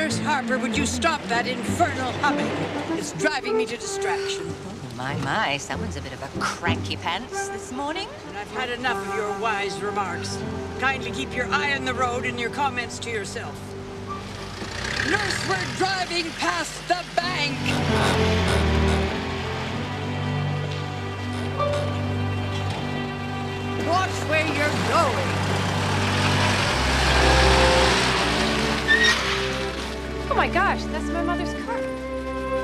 Nurse Harper, would you stop that infernal humming? It's driving me to distraction. My, someone's a bit of a cranky pants this morning. And I've had enough of your wise remarks. Kindly keep your eye on the road and your comments to yourself. Nurse, we're driving past the bank! Watch where you're going! Oh my gosh, that's my mother's car.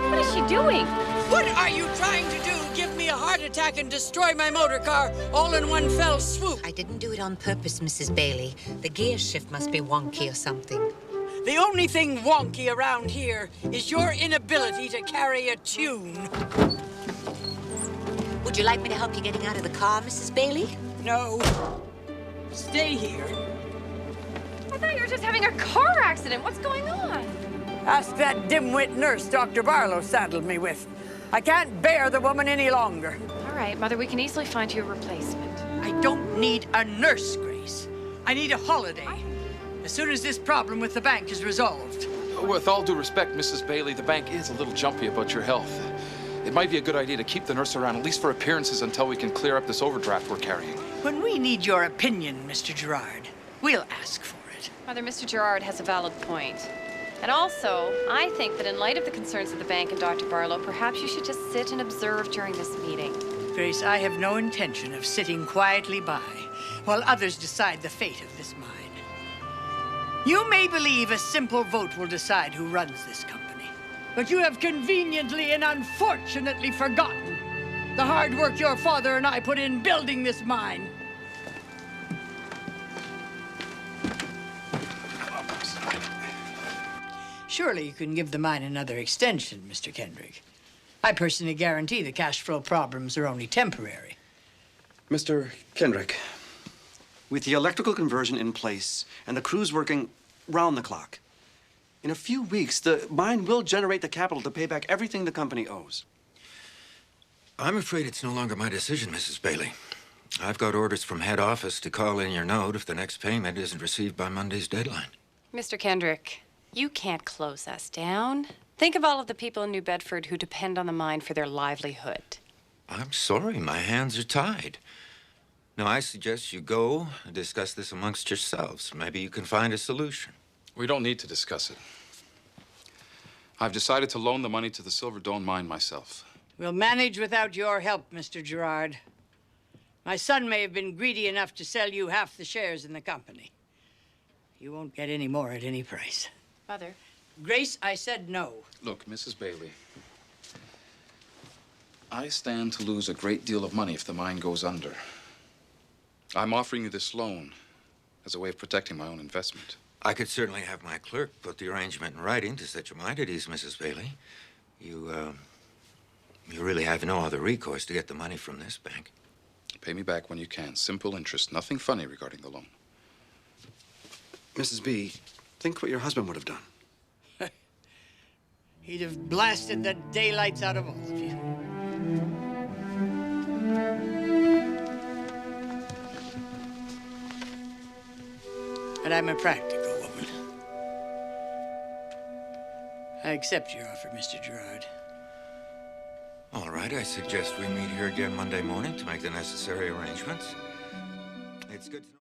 What is she doing? What are you trying to do? Give me a heart attack and destroy my motor car all in one fell swoop? I didn't do it on purpose, Mrs. Bailey. The gear shift must be wonky or something. The only thing wonky around here is your inability to carry a tune. Would you like me to help you getting out of the car, Mrs. Bailey? No. Stay here. I thought you were just having a car accident. What's going on? Ask that dimwit nurse Dr. Barlow saddled me with. I can't bear the woman any longer. All right, Mother, we can easily find you a replacement. I don't need a nurse, Grace. I need a holiday. As soon as this problem with the bank is resolved. With all due respect, Mrs. Bailey, the bank is a little jumpy about your health. It might be a good idea to keep the nurse around, at least for appearances, until we can clear up this overdraft we're carrying. When we need your opinion, Mr. Gerard, we'll ask for it. Mother, Mr. Gerard has a valid point. And also, I think that in light of the concerns of the bank and Dr. Barlow, perhaps you should just sit and observe during this meeting. Grace, I have no intention of sitting quietly by while others decide the fate of this mine. You may believe a simple vote will decide who runs this company, but you have conveniently and unfortunately forgotten the hard work your father and I put in building this mine. Surely you can give the mine another extension, Mr. Kendrick. I personally guarantee the cash flow problems are only temporary. Mr. Kendrick, with the electrical conversion in place and the crews working round the clock, in a few weeks, the mine will generate the capital to pay back everything the company owes. I'm afraid it's no longer my decision, Mrs. Bailey. I've got orders from head office to call in your note if the next payment isn't received by Monday's deadline. Mr. Kendrick, you can't close us down. Think of all of the people in New Bedford who depend on the mine for their livelihood. I'm sorry, my hands are tied. Now, I suggest you go and discuss this amongst yourselves. Maybe you can find a solution. We don't need to discuss it. I've decided to loan the money to the Silver Dome mine myself. We'll manage without your help, Mr. Gerard. My son may have been greedy enough to sell you half the shares in the company. You won't get any more at any price. Mother. Grace, I said no. Look, Mrs. Bailey, I stand to lose a great deal of money if the mine goes under. I'm offering you this loan as a way of protecting my own investment. I could certainly have my clerk put the arrangement in writing to set your mind at ease, Mrs. Bailey. You really have no other recourse to get the money from this bank. Pay me back when you can. Simple interest. Nothing funny regarding the loan. Mrs. B, think what your husband would have done. He'd have blasted the daylights out of all of you. But I'm a practical woman. I accept your offer, Mr. Gerard. All right, I suggest we meet here again Monday morning to make the necessary arrangements. It's good to know.